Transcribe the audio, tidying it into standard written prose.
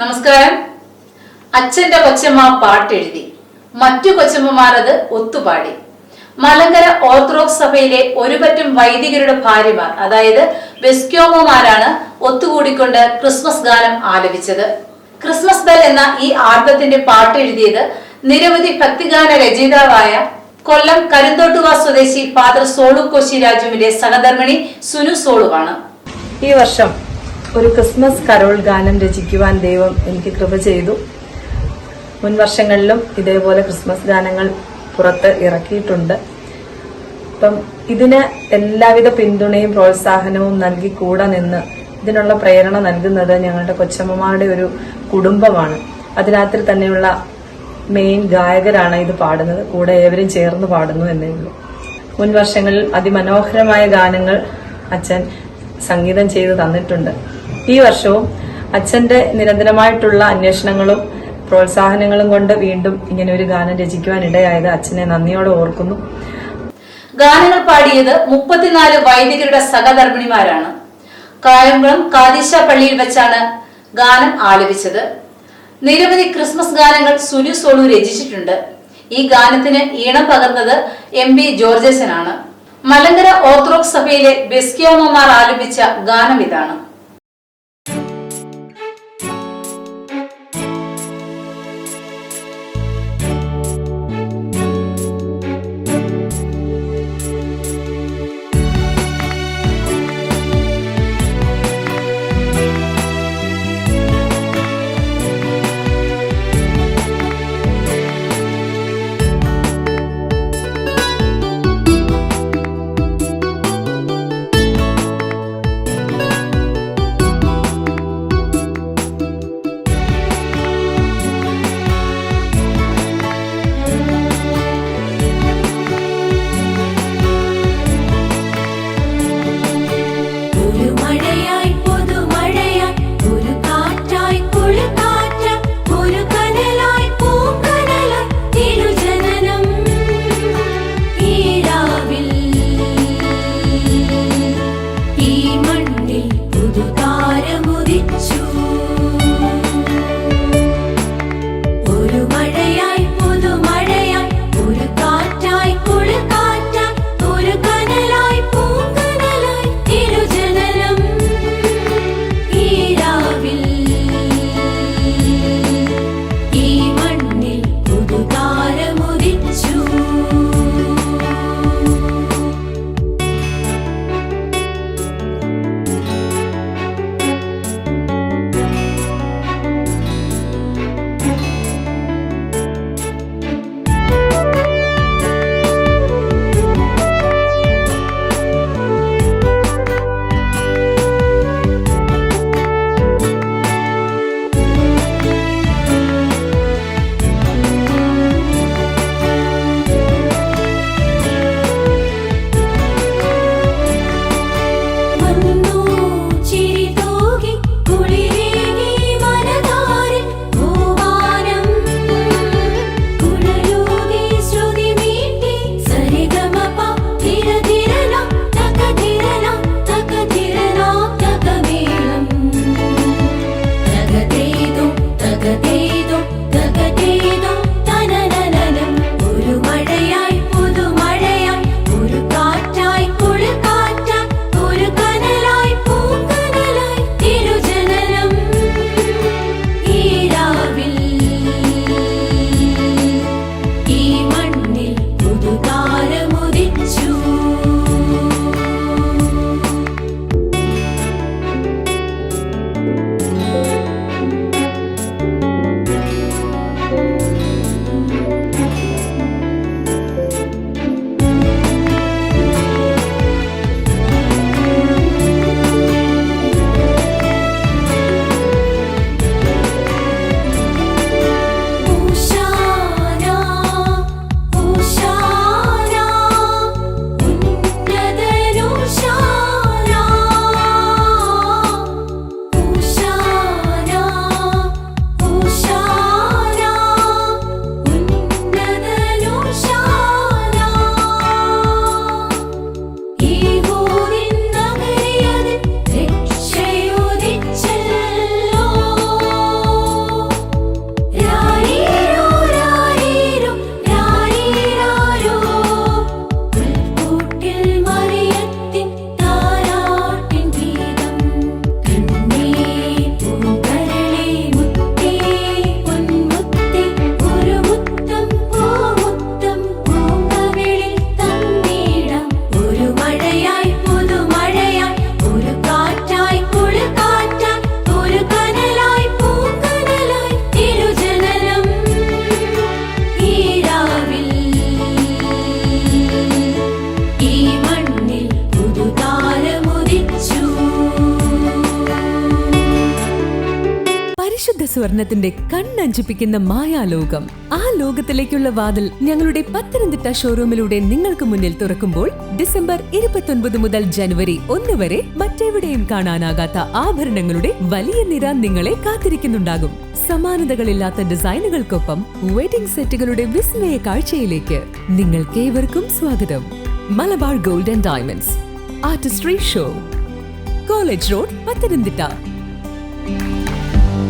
നമസ്കാരം. അച്ഛന്റെ കൊച്ചമ്മ പാട്ടെഴുതി, മറ്റു കൊച്ചമ്മമാർ അത് ഒത്തുപാടി. മലങ്കര ഓർത്തഡോക്സ് സഭയിലെ ഒരുപറ്റം വൈദികരുടെ ഭാര്യമാർ, അതായത് വെസ്ക്യോമോമാരാണ് ഒത്തുകൂടിക്കൊണ്ട് ക്രിസ്മസ് ഗാനം ആലപിച്ചത്. ക്രിസ്മസ് ബെൽ എന്ന ഈ ആൽബത്തിന്റെ പാട്ടെഴുതിയത് നിരവധി ഭക്തിഗാന രചയിതാവായ കൊല്ലം കരിന്തോട്ടുക സ്വദേശി ഫാദർ സോളു കോശി രാജുവിന്റെ സഹധർമ്മിണി സുനു സോളുവാണ്. ഈ വർഷം ഒരു ക്രിസ്മസ് കരോൾ ഗാനം രചിക്കുവാൻ ദൈവം എനിക്ക് കൃപ ചെയ്തു. മുൻ വർഷങ്ങളിലും ഇതേപോലെ ക്രിസ്മസ് ഗാനങ്ങൾ പുറത്ത് ഇറക്കിയിട്ടുണ്ട്. അപ്പം ഇതിന് എല്ലാവിധ പിന്തുണയും പ്രോത്സാഹനവും നൽകി കൂടെ നിന്ന് ഇതിനുള്ള പ്രേരണ നൽകുന്നത് ഞങ്ങളുടെ കൊച്ചമ്മമാരുടെ ഒരു കുടുംബമാണ്. അതിനകത്തിൽ തന്നെയുള്ള മെയിൻ ഗായകരാണ് ഇത് പാടുന്നത്. കൂടെ ഏവരും ചേർന്ന് പാടുന്നു എന്നേ ഉള്ളൂ. മുൻ വർഷങ്ങളിൽ അതിമനോഹരമായ ഗാനങ്ങൾ അച്ഛൻ സംഗീതം ചെയ്ത് തന്നിട്ടുണ്ട്. ഈ വർഷവും അച്ഛന്റെ നിരന്തരമായിട്ടുള്ള അന്വേഷണങ്ങളും പ്രോത്സാഹനങ്ങളും കൊണ്ട് വീണ്ടും ഇങ്ങനെ ഒരു ഗാനം രചിക്കുവാൻ ഇടയായത് അച്ഛനെ നന്ദിയോടെ ഓർക്കുന്നു. ഗാനങ്ങൾ പാടിയത് 34 വൈദികരുടെ സഹധർമ്മിണിമാരാണ്. കായംകുളം കാദീശ പള്ളിയിൽ വെച്ചാണ് ഗാനം ആലപിച്ചത്. നിരവധി ക്രിസ്മസ് ഗാനങ്ങൾ സുനു സോളു രചിച്ചിട്ടുണ്ട്. ഈ ഗാനത്തിന് ഈണം പകർന്നത് MP ജോർജസനാണ്. മലങ്കര ഓർത്തഡോക്സ് സഭയിലെ വെസ്ക്യോമോമാർ ആലപിച്ച ഗാനം ഇതാണ്. പരിശുദ്ധ സ്വർണത്തിന്റെ കണ്ണഞ്ചിപ്പിക്കുന്ന മായാലോകം. ആ ലോകത്തിലേക്കുള്ള വാതിൽ ഞങ്ങളുടെ പത്തനംതിട്ട ഷോറൂമിലൂടെ നിങ്ങൾക്ക് മുന്നിൽ തുറക്കുമ്പോൾ ഡിസംബർ 29 മുതൽ ജനുവരി 1 വരെ മറ്റെവിടെയും കാണാനാകാത്ത ആഭരണങ്ങളുടെ വലിയ നിര നിങ്ങളെ കാത്തിരിക്കുന്നുണ്ടാകും. സമാനതകളില്ലാത്ത ഡിസൈനുകൾക്കൊപ്പം വെഡിംഗ് സെറ്റുകളുടെ വിസ്മയ കാഴ്ചയിലേക്ക് നിങ്ങൾക്കേവർക്കും സ്വാഗതം. Malabar gold and diamonds, Artistry show, college road, Pathanamthitta.